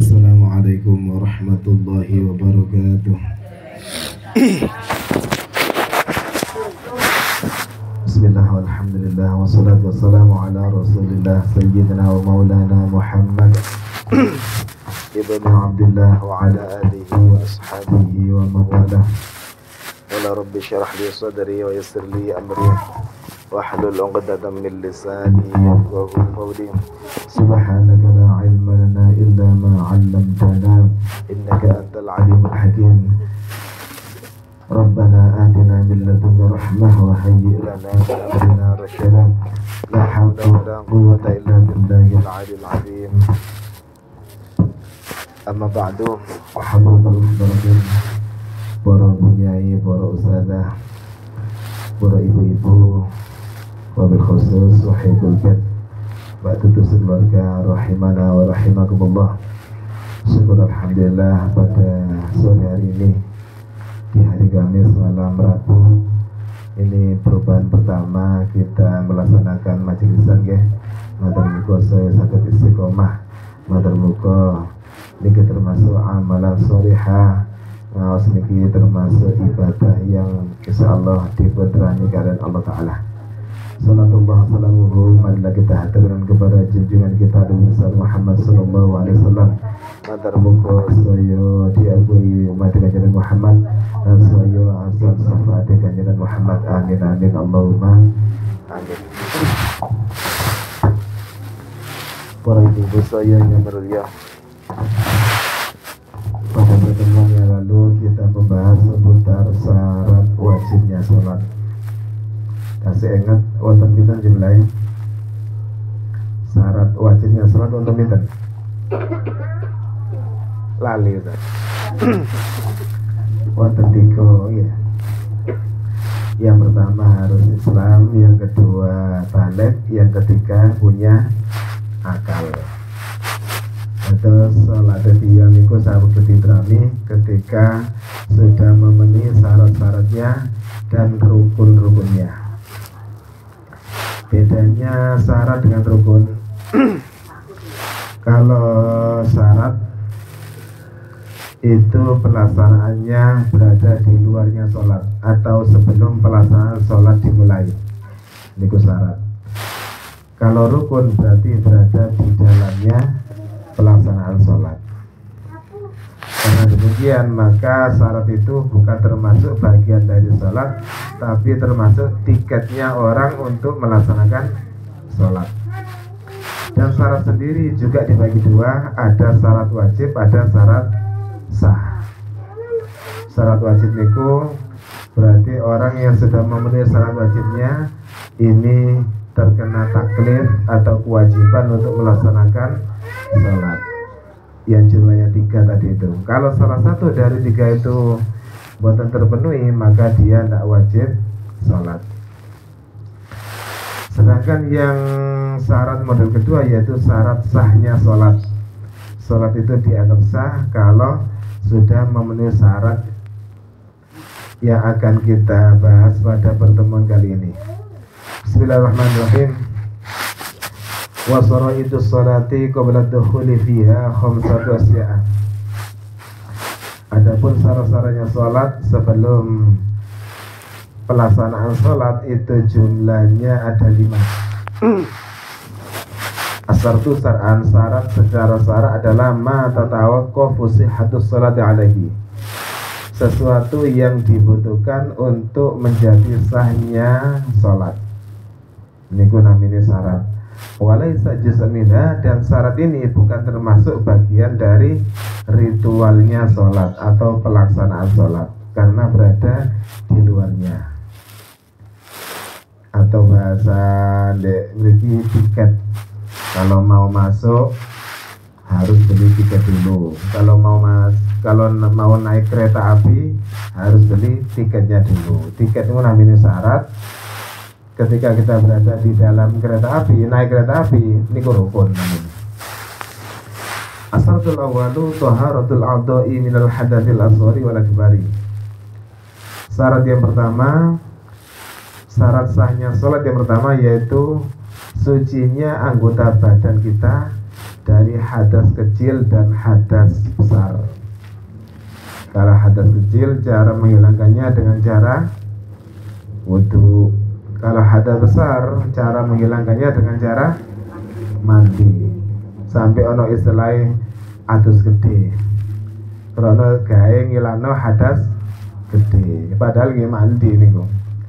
Assalamualaikum warahmatullahi wabarakatuh. Bismillah walhamdulillah wassalatu wassalamu ala rasulillah sayyidina wa maulana Muhammad ibnu Abdullah wa ala alihi wa ashabihi wa mawalah. Wala rabbi syarah li sadri wa yassir li amri wahlul 'uqdatam min lisani yafqahu qawli. Subhanaka la ilma lana illa ma 'allamtana innaka antal alimul hakim. Rabbana atina min ladunka rahmah wa hayyi' lana min amrina rasyada. La hawla wa la quwwata illa billahil 'aliyyil 'azim. Amma ba'du, hadratul muhtaram, para bunyai, para ustadzah, para ibu-ibu, wabil khusus wahibul bait, ba'dutusul warga rahimana wa rahimakumullah. Syukur alhamdulillah pada sore hari ini, di hari Kamis malam Rabu ini perubahan pertama kita melaksanakan majelisan ya. Matur muga saya saged istiqomah, matur muga niki termasuk amalan sholihah, ngaos niki termasuk ibadah yang insyaallah diputrani kalian Allah Ta'ala. Salatullah salamuhu marilah kita haturkan kepada junjungan kita Nabi Muhammad sallallahu alaihi wasallam. Matur muga saya diakui umat kanjeng Muhammad dan saya azam syafaat kanjeng Muhammad. Amin amin Allahumma amin. Para ibu saya yang mulia, pada pertemuan yang lalu kita membahas seputar syarat wajibnya sholat. Kasih ingat wonten pinten jumlahe? Syarat wajibnya sholat wonten pinten? Lali ta. Wonten 3 ya. Yang pertama harus Islam, yang kedua baligh, yang ketiga punya akal. Atau sholat yang niku sahabat ketidrami ketika sudah memenuhi syarat-syaratnya dan rukun-rukunnya. Bedanya syarat dengan rukun. Kalau syarat itu pelaksanaannya berada di luarnya sholat atau sebelum pelaksanaan sholat dimulai, niku syarat. Kalau rukun berarti berada di dalamnya pelaksanaan sholat. Karena demikian maka syarat itu bukan termasuk bagian dari sholat, tapi termasuk tiketnya orang untuk melaksanakan sholat. Dan syarat sendiri juga dibagi 2, ada syarat wajib, ada syarat sah. Syarat wajib niku berarti orang yang sudah memenuhi syarat wajibnya ini terkena taklif atau kewajiban untuk melaksanakan sholat yang jumlahnya 3 tadi itu. Kalau salah satu dari 3 itu buatan terpenuhi, maka dia tidak wajib sholat. Sedangkan yang syarat model kedua yaitu syarat sahnya sholat. Sholat itu dianggap sah kalau sudah memenuhi syarat yang akan kita bahas pada pertemuan kali ini. Bismillahirrahmanirrahim. Wa sharaitus sholati qabla dukhuli fiha khamsatu asya'a. Adapun syarat-syaratnya sholat sebelum pelaksanaan sholat itu jumlahnya ada 5. Asartu syar'an, syarat secara syarat adalah ma tatawaqqafu sihhatus sholati alaihi, sesuatu yang dibutuhkan untuk menjadi sahnya sholat. Ini namanya syarat. Walaysa juz'an minha, dan syarat ini bukan termasuk bagian dari ritualnya sholat atau pelaksanaan sholat karena berada di luarnya. Atau bahasa memiliki tiket. Kalau mau masuk harus beli tiket dulu. Kalau mau naik kereta api harus beli tiketnya dulu. Tiket itu namanya syarat. Ketika kita berada di dalam kereta api, naik kereta api, ini rukun namanya. Asaratul awalu taharatul a'dha'i minal hadatsil asghari wal akbari. Syarat yang pertama, syarat sahnya sholat yang pertama yaitu sucinya anggota badan kita dari hadas kecil dan hadas besar. Kalau hadas kecil cara menghilangkannya dengan cara wudu. Kalau hadas besar cara menghilangkannya dengan cara mandi. Sampai ono istilah adus gede. Karena gawe ngilangno hadas gede. Padahal nggih mandi niku.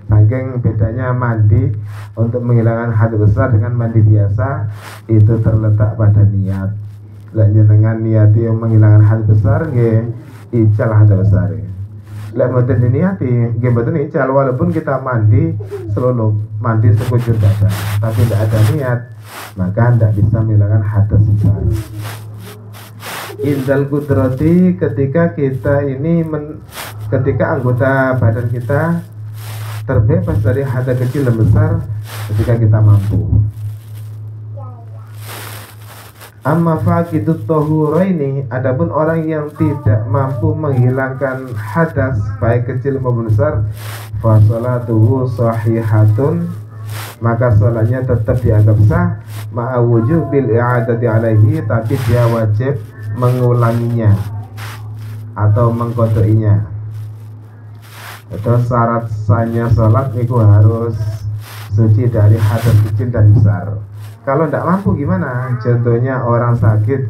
Saking bedanya mandi untuk menghilangkan hadas besar dengan mandi biasa itu terletak pada niat. Lek jenengan niati menghilangkan hadas besar nggih ical hadas besar. Lek mboten diniati nggih mboten ical walaupun kita mandi selulup, mandi sekujur badan, tapi tidak ada niat maka tidak bisa menghilangkan hadas besar. Indal kudrati ketika kita ini ketika anggota badan kita terbebas dari hadas kecil dan besar ketika kita mampu. Amma faqidut tahuraini, adapun orang yang tidak mampu menghilangkan hadas baik kecil maupun besar, fa salatuhu sahihatun, maka salatnya tetap dianggap sah, ma'a wujubil i'adati alaihi, tapi dia wajib mengulanginya atau mengqadainya. Atau syarat sahnya salat itu harus suci dari hadas kecil dan besar. Kalau tidak mampu gimana? Contohnya orang sakit,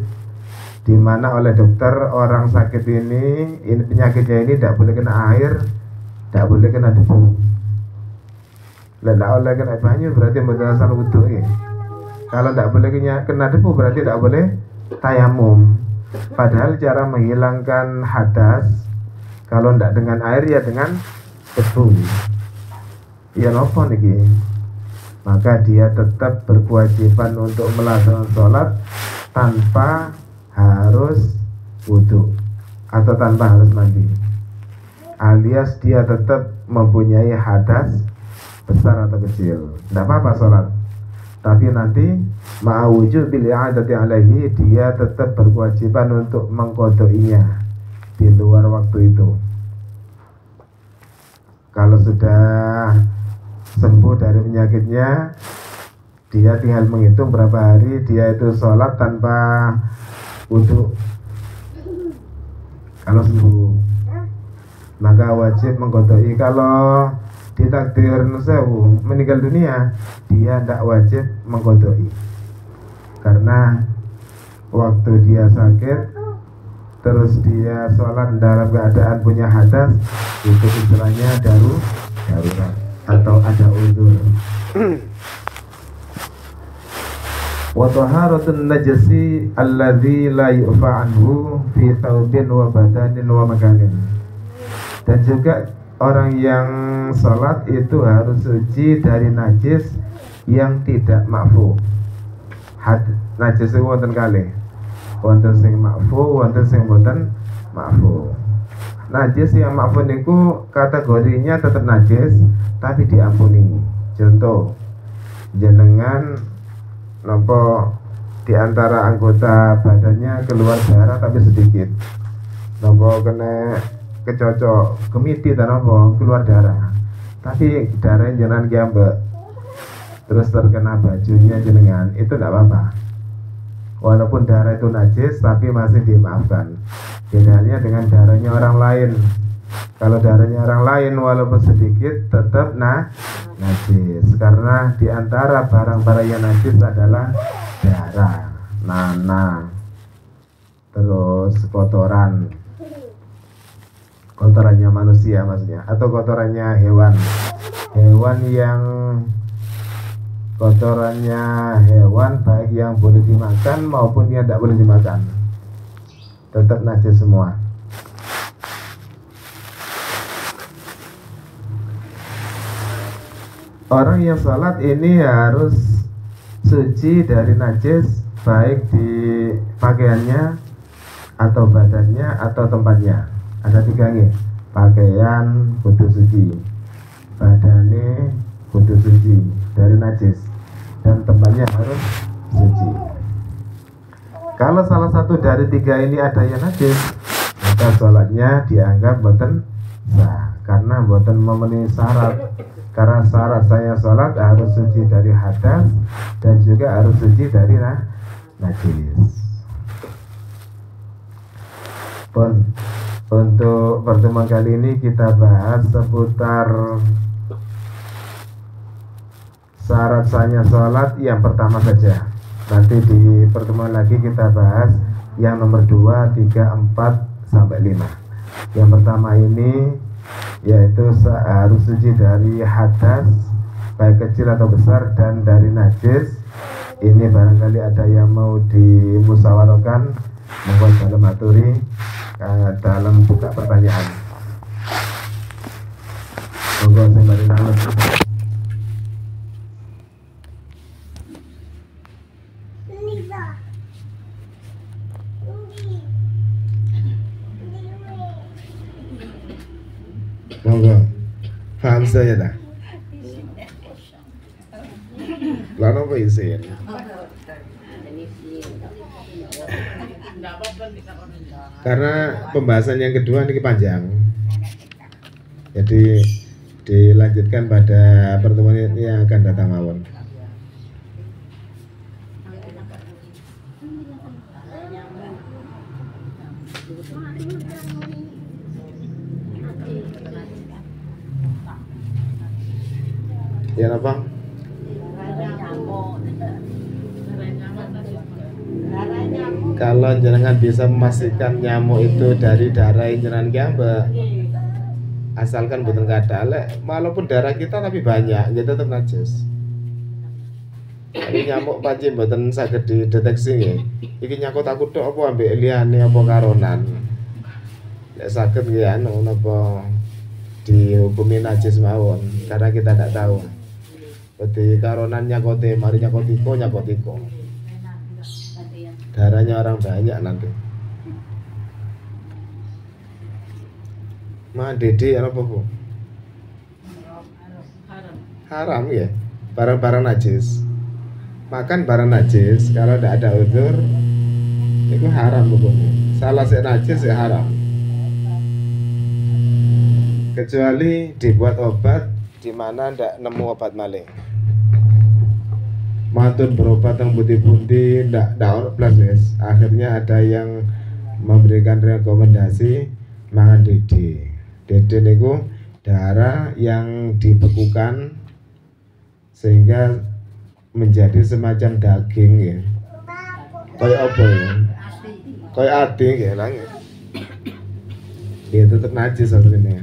di mana oleh dokter orang sakit ini penyakitnya ini tidak boleh kena air, tidak boleh kena debu. Tidak boleh kena banyu berarti berdasar wudu ya. Kalau tidak boleh kena debu berarti tidak boleh tayamum. Padahal cara menghilangkan hadas kalau tidak dengan air ya dengan debu. Ya nopo niki. Maka dia tetap berkewajiban untuk melaksanakan sholat tanpa harus wudu atau tanpa harus mandi, alias dia tetap mempunyai hadas besar atau kecil, tidak apa-apa sholat. Tapi nanti ma'awuju bil i'adati alaihi, dia tetap berkewajiban untuk mengqadainya di luar waktu itu. Kalau sudah sembuh dari penyakitnya, dia tinggal menghitung berapa hari dia itu sholat tanpa wudu. Kalau sembuh maka wajib mengqadai. Kalau ditakdir nusewu meninggal dunia, dia tidak wajib mengqadai karena waktu dia sakit terus dia sholat dalam keadaan punya hadas, itu istilahnya darurat atau ada uzur. Wa taharatun najasi alladzi la yu'fa anhu fi thawbin wa badanin wa makanin. Dan juga orang yang salat itu harus suci dari najis yang tidak ma'fu. Najis itu wonten kalih. Wonten sing ma'fu, wonten sing boten ma'fu. Najis yang ma'fu niku kategorinya tetap najis tapi diampuni. Contoh, jenengan nopo di antara anggota badannya keluar darah tapi sedikit, nopo kena kecocok kemiti dan nopo keluar darah, tapi darahnya jenengan giambek terus terkena bajunya jenengan, itu tidak apa-apa. Walaupun darah itu najis tapi masih dimaafkan. Bedanya dengan darahnya orang lain. Kalau darahnya orang lain walaupun sedikit tetap najis, karena diantara barang-barang yang najis adalah darah, nanah, terus kotorannya manusia maksudnya, atau kotorannya hewan yang kotorannya hewan baik yang boleh dimakan maupun yang tidak boleh dimakan tetap najis semua. Orang yang salat ini harus suci dari najis baik di pakaiannya atau badannya atau tempatnya. Ada tiga nih, pakaian kudu suci, badannya kudu suci dari najis, dan tempatnya harus suci. Kalau salah satu dari tiga ini ada yang najis, maka sholatnya dianggap boten sah karena boten memenuhi syarat. Karena syarat saya sholat harus suci dari hadas dan juga harus suci dari najis. Untuk pertemuan kali ini kita bahas seputar syarat sahnya sholat yang pertama saja. Nanti di pertemuan lagi kita bahas yang nomor 2, 3, 4, sampai 5. Yang pertama ini yaitu harus suci dari hadas baik kecil atau besar dan dari najis. Ini barangkali ada yang mau dimusyawarahkan, monggo dalam maturi dalam buka pertanyaan. Monggo sembari nangis. Monggo. Paham saya dah. Lalu apa isin? Karena pembahasan yang kedua ini panjang, jadi dilanjutkan pada pertemuan yang akan datang mawon. Ya apa? Kalau jenengan bisa memastikan nyamuk itu dari darah jenengan gamba, asalkan bukan kada, walaupun darah kita tapi banyak, kita tetap najis. Ini nyamuk panci bukan saged dideteksi ya. Iki nyakut aku tok apa ambek liyane apa karonan. Nek saged ya napa dihukumi najis mawon, karena kita tidak tahu. Seperti karonan nyakote, mari nyakotiko. Darahnya orang banyak nanti. Dede apa bu? Haram ya, barang-barang najis. Makan barang najis kalau tidak ada uzur itu haram hukumnya. Salah najis ya haram. Kecuali dibuat obat di mana tidak nemu obat malih. Mantun berobat yang putih-putih ndak plus guys. Akhirnya ada yang memberikan rekomendasi mangan dede. Dede niku darah yang dibekukan sehingga menjadi semacam daging ya. Kayak apa ya? Kayak ati ya lang. Dia tetap najis sebenarnya.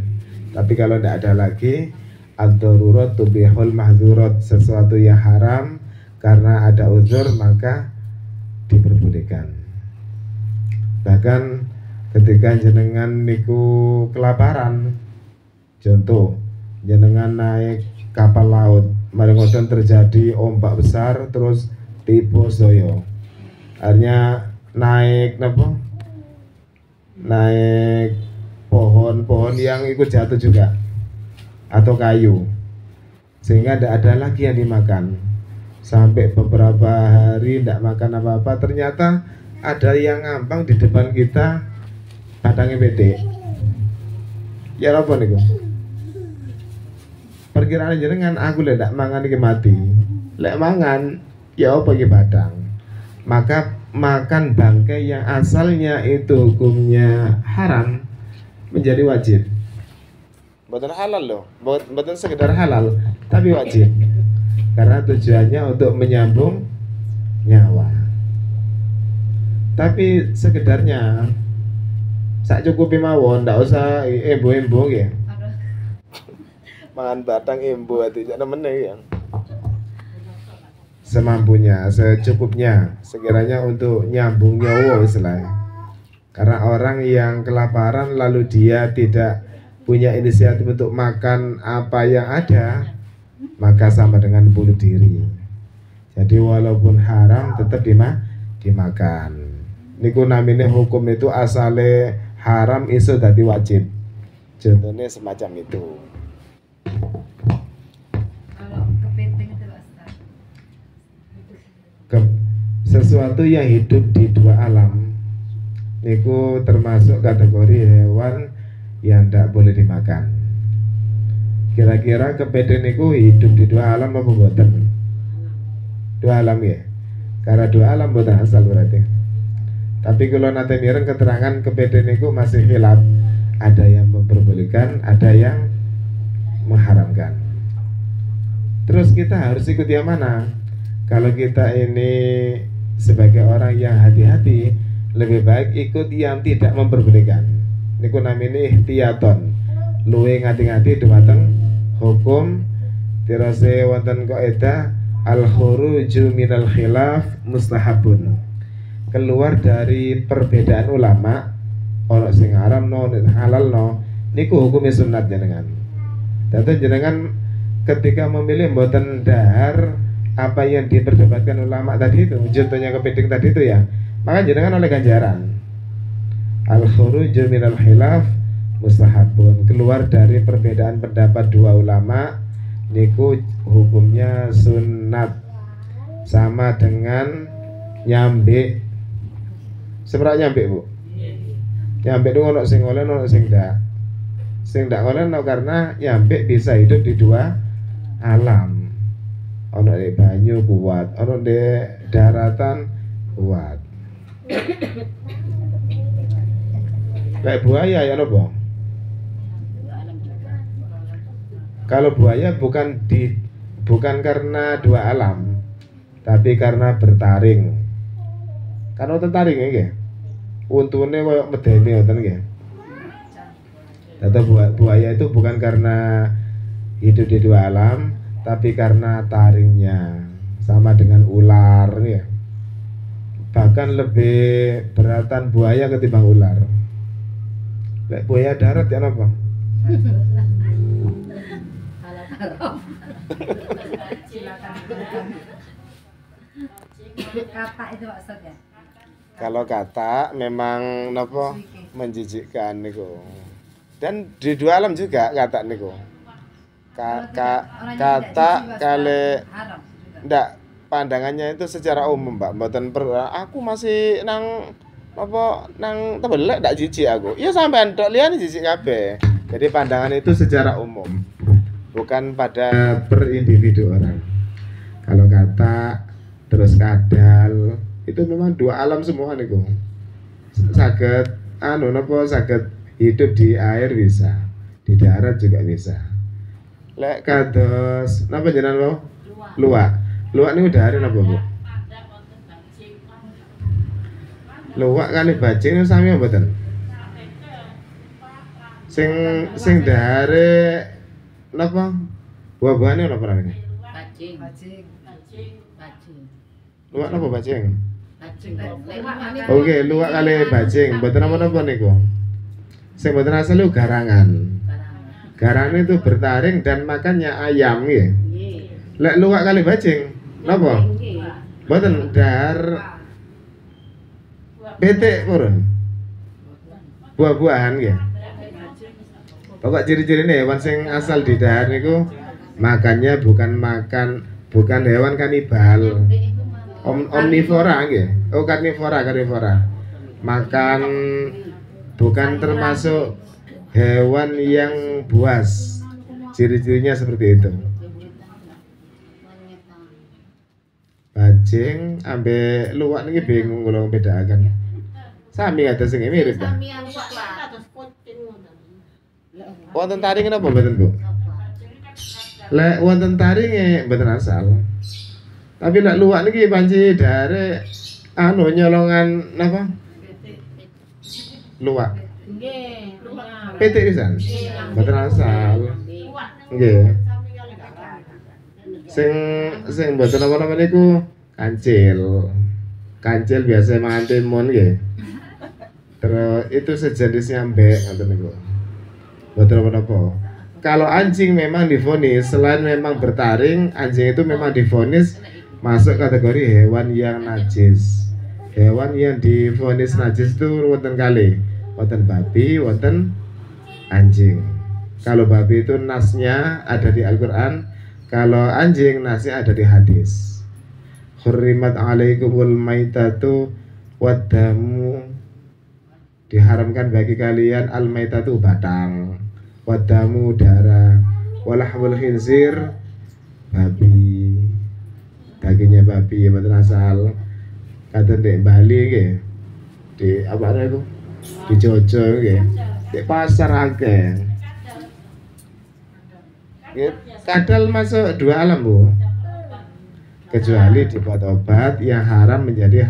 Tapi kalau tidak ada lagi ad-darurat tubihul mahzurat, sesuatu yang haram karena ada uzur maka diperbolehkan. Bahkan ketika jenengan niku kelaparan, contoh jenengan naik kapal laut, mari ngoten terjadi ombak besar terus tiba soyo, akhirnya naik napa? Naik pohon-pohon yang ikut jatuh juga atau kayu, sehingga tidak ada lagi yang dimakan. Sampai beberapa hari tidak makan apa-apa, ternyata ada yang ngambang di depan kita, batangnya bete. Ya apa nih kok? Perkiraan jenengan aku tidak mangan iki mati. Lek mangan ya apa iki batang. Maka makan bangkai yang asalnya itu hukumnya haram menjadi wajib. Bukan halal loh, bukan sekedar halal, tapi wajib. Karena tujuannya untuk menyambung nyawa. Tapi sekedarnya sak cukupi mawon, ndak usah embo-embo ya. Mangan batang embo ati jak nemene ya. Semampunya, secukupnya, sekiranya untuk nyambung nyawa istilahnya. Karena orang yang kelaparan lalu dia tidak punya inisiatif untuk makan apa yang ada, maka sama dengan bunuh diri. Jadi walaupun haram tetap dimakan. Niku namine hukum itu asale haram iso dadi wajib. Contohnya semacam itu. Kalau kepiting itu Sesuatu yang hidup di dua alam niku termasuk kategori hewan yang tidak boleh dimakan. Kira-kira kepiting niku hidup di dua alam apa boten? Dua alam ya. Karena dua alam boten asal berarti. Tapi kalau nanti mireng keterangan kepede niku masih khilaf. Ada yang memperbolehkan, ada yang mengharamkan. Terus kita harus ikut yang mana? Kalau kita ini sebagai orang yang hati-hati, lebih baik ikut yang tidak memperbolehkan. Niku namanya ihtiyaton. Luwe ngati-ngati dumateng hukum. Tirase wonten kaidah al-khuruju minal khilaf mustahabun. Keluar dari perbedaan ulama, ono sing haram no, halal no, niku hukumnya sunat jenengan. Dadi jenengan ketika memilih mboten dahar apa yang diperdebatkan ulama tadi itu, contohnya kepiting tadi itu ya, maka jenengan oleh ganjaran. Al-khuruju minal khilaf mustahabun. Keluar dari perbedaan pendapat dua ulama niku hukumnya sunat, sama dengan nyambe. Seberapa nyambe bu? Nyambe itu ono sing ngolen, ono sing ndak. Sing ndak ngolen no, karena nyambe bisa hidup di dua alam. Ono di banyu kuat, ono di daratan kuat. Kayak buaya ya nopo. Kalau buaya bukan karena dua alam, tapi karena bertaring. Karena tertaring ya, untune koyo medeni ngoten nggih. Atau buaya itu bukan karena hidup di dua alam, tapi karena taringnya, sama dengan ular ya. Bahkan lebih beratan buaya ketimbang ular. Lek buaya darat ya apa? Kata itu maksudnya. Kalau kata memang nopo menjijikkan niku. Dan di dua alam juga kata niku. Kata kali ndak, pandangannya itu secara umum Mbak. Mboten aku masih nang apa nang tebelek ndak jijik aku. Iya sampean tok liyane jijik kabeh. Jadi pandangan itu secara umum, bukan pada per individu orang. Kalau kata terus kadal itu memang dua alam semua niku. Saged napa saged hidup di air bisa, di darat juga bisa. Lek kados napa jenengan lo? Luwak. Luwak niku dahare napa, Bu? Luwak kali bajing niku sami mboten? Sing dahare napa? Buah-buahane napa namanya? Bajing. Luwak napa bajing? Bajing. Oke, luwak kali bajing, mboten napa-napa niku. Sing mboten asal itu garangan. Garangan itu bertaring dan makannya ayam nggih. Lek luwak kali bajing, napa? Mboten dar petik purun. Buah-buahan nggih. Pokok ciri-cirine hewan sing asal di darat niku makannya bukan hewan kanibal. Omnivora nggih. Oh karnivora. Makan bukan termasuk hewan yang buas. Ciri-cirinya seperti itu. Bajing ambe luwak niki bingung kula bedakaken. Sami ada sing mirip ta? Wonten taring napa mboten, Bu? Lek wonten taringe mboten asal. Tapi lek luwak niki panci dare nyolongan napa? Luwak. Nggih, Petik pisan. Mboten asal. Nggih. Sing mboten apa-apa niku kancil. Kancil biasa mangan timun nggih. Terus itu sejenis nyambe ngoten niku. Mboten apa-apa. Kalau anjing memang divonis, selain memang bertaring, anjing itu memang divonis masuk kategori hewan yang najis. Hewan yang divonis najis itu wonten kali, wonten babi, wonten anjing. Kalau babi itu nasnya ada di Al-Quran, kalau anjing nasnya ada di hadis. Hurrimat alaikumul maitatu wadamu, diharamkan bagi kalian al-maitatu batang, wadamu darah, walahmul khinzir babi, dagingnya babi mboten asal. kata di Bali nggih. Di apa itu? Di Jojo nggih. Di pasar akeh. Nggih, kadal masuk 2 alam, Bu. Kecuali dibuat obat yang haram menjadi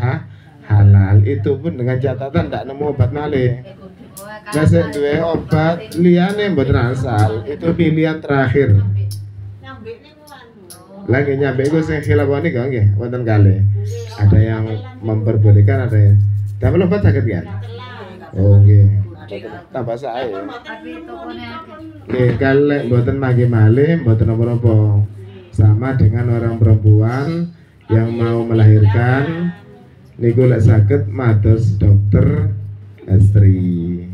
halal. Itu pun dengan catatan tidak nemu obat malih. Nah, duwe obat liyane mboten asal. Itu pilihan terakhir. Lagi nyampe iku sing khilafani kok nggih, wonten kalih. Ada yang memperbolehkan, ada yang damel obat saged kan? Oh nggih. Tambah sae. Tapi tokonya Nggih, kalek mboten mangke malih, mboten napa-napa. Sama dengan orang perempuan yang mau melahirkan niku lek saged mados dokter istri.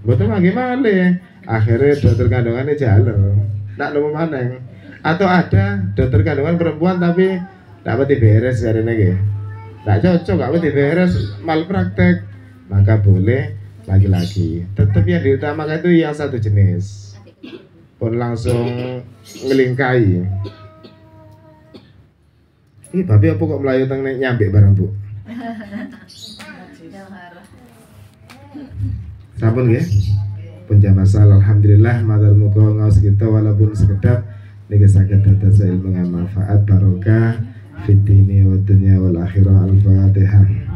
Mboten mangke malih. Akhirnya dokter kandungannya jaler. Ndak nemu maneng. Atau ada dokter kandungan perempuan tapi ndak pati beres jarene nggih. Ndak cocok, ndak pati beres, malpraktek. Maka boleh laki-laki. Tetap yang diutamakan itu yang satu jenis. Pun langsung ngelingkai. Ih, babi apa kok melayu teng nyampe barang, Bu? Sampun nggih? Punjab asal alhamdulillah matur muga ngaos kita walaupun sekedap niki saged dados ilmu manfaat barokah fid dini wa dunya wal akhirah. Al-Fatihah.